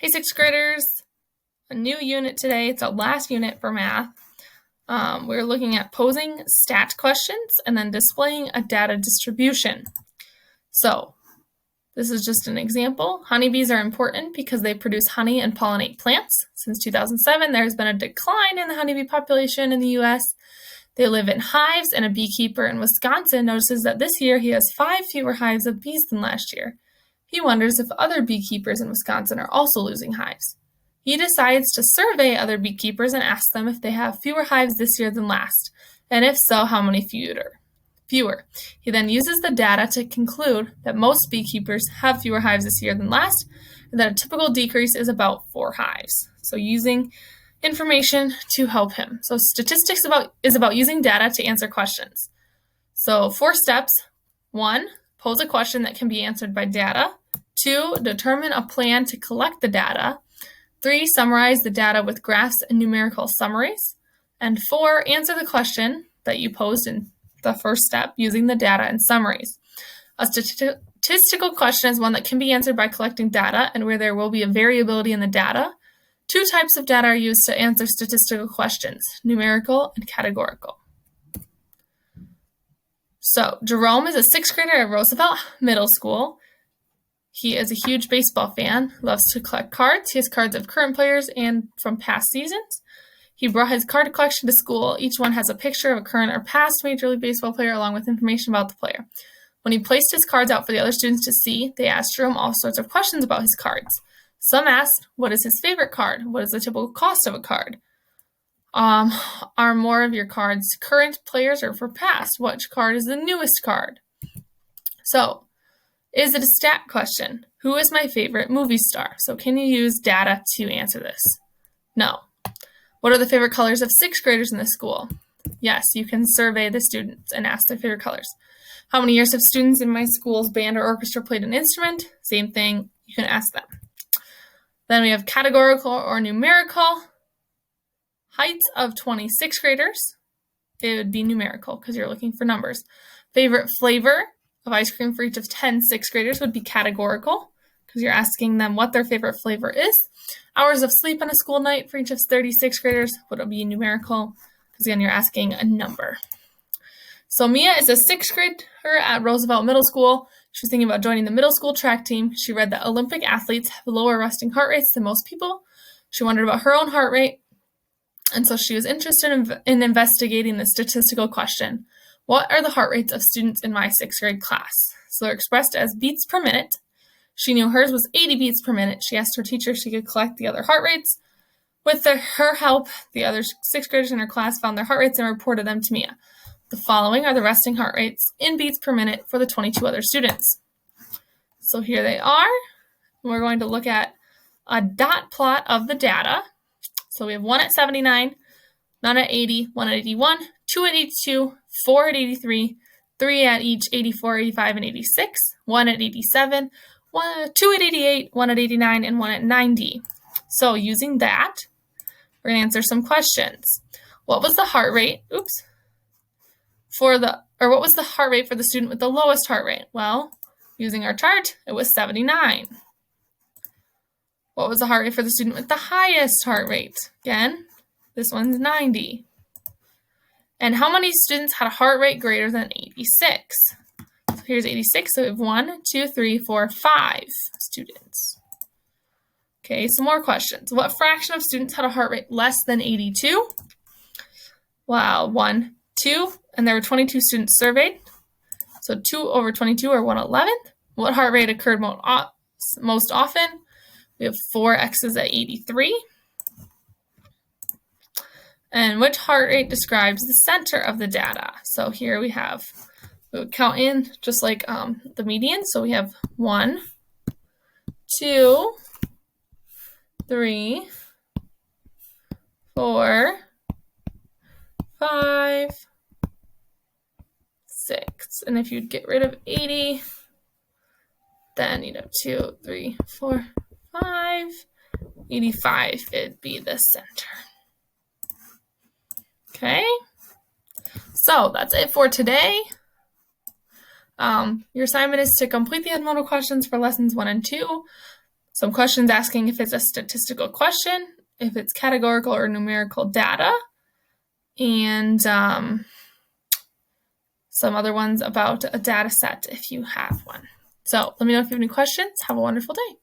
Hey, sixth graders, a new unit today. It's our last unit for math. We're looking at posing stat questions and then displaying a data distribution. So this is just an example. Honeybees are important because they produce honey and pollinate plants. Since 2007, there has been a decline in the honeybee population in the U.S. They live in hives, and a beekeeper in Wisconsin notices that this year he has 5 fewer hives of bees than last year. He wonders if other beekeepers in Wisconsin are also losing hives. He decides to survey other beekeepers and ask them if they have fewer hives this year than last, and if so, how many fewer. He then uses the data to conclude that most beekeepers have fewer hives this year than last, and that a typical decrease is about 4 hives. So using information to help him. So statistics is about using data to answer questions. So 4 steps. 1, pose a question that can be answered by data. 2, determine a plan to collect the data. 3, summarize the data with graphs and numerical summaries. And 4, answer the question that you posed in the first step using the data and summaries. A statistical question is one that can be answered by collecting data and where there will be a variability in the data. 2 types of data are used to answer statistical questions, numerical and categorical. So Jerome is a 6th grader at Roosevelt Middle School. He is a huge baseball fan, loves to collect cards. He has cards of current players and from past seasons. He brought his card collection to school. Each one has a picture of a current or past Major League Baseball player along with information about the player. When he placed his cards out for the other students to see, they asked Jerome all sorts of questions about his cards. Some asked, what is his favorite card? What is the typical cost of a card? Are more of your cards current players or for past? Which card is the newest card? So, is it a stat question? Who is my favorite movie star? So can you use data to answer this? No. What are the favorite colors of 6th graders in the school? Yes, you can survey the students and ask their favorite colors. How many years have students in my school's band or orchestra played an instrument? Same thing, you can ask them. Then we have categorical or numerical. Heights of 20 6th graders. It would be numerical because you're looking for numbers. Favorite flavor of ice cream for each of 10 6th graders would be categorical because you're asking them what their favorite flavor is. Hours of sleep on a school night for each of 30 6th graders would be numerical because again, you're asking a number. So Mia is a 6th grader at Roosevelt Middle School. She was thinking about joining the middle school track team. She read that Olympic athletes have lower resting heart rates than most people. She wondered about her own heart rate, and so she was interested in investigating the statistical question. What are the heart rates of students in my 6th grade class? So they're expressed as beats per minute. She knew hers was 80 beats per minute. She asked her teacher if she could collect the other heart rates. With her help, the other 6th graders in her class found their heart rates and reported them to Mia. The following are the resting heart rates in beats per minute for the 22 other students. So here they are. We're going to look at a dot plot of the data. So we have 1 at 79, none at 80, 1 at 81, 2 at 82, 4 at 83, 3 at each 84, 85, and 86, 1 at 87, 2 at 88, 1 at 89, and 1 at 90. So using that, we're going to answer some questions. What was the heart rate? What was the heart rate for the student with the lowest heart rate? Well, using our chart, it was 79. What was the heart rate for the student with the highest heart rate? Again, this one's 90. And how many students had a heart rate greater than 86? So here's 86, so we have 1, 2, 3, 4, 5 students. Okay, some more questions. What fraction of students had a heart rate less than 82? Wow, 1, 2, and there were 22 students surveyed. So 2 over 22 or 1/11. What heart rate occurred most often? We have 4 X's at 83. And which heart rate describes the center of the data? So here we would count in just like the median. So we have 1, 2, 3, 4, 5, 6. And if you'd get rid of 80, then you'd have 2, 3, 4, 5, 85. It'd be the center. Okay, so that's it for today. Your assignment is to complete the Edmodo questions for lessons 1 and 2. some questions asking if it's a statistical question, if it's categorical or numerical data, and some other ones about a data set if you have one. So let me know if you have any questions. Have a wonderful day.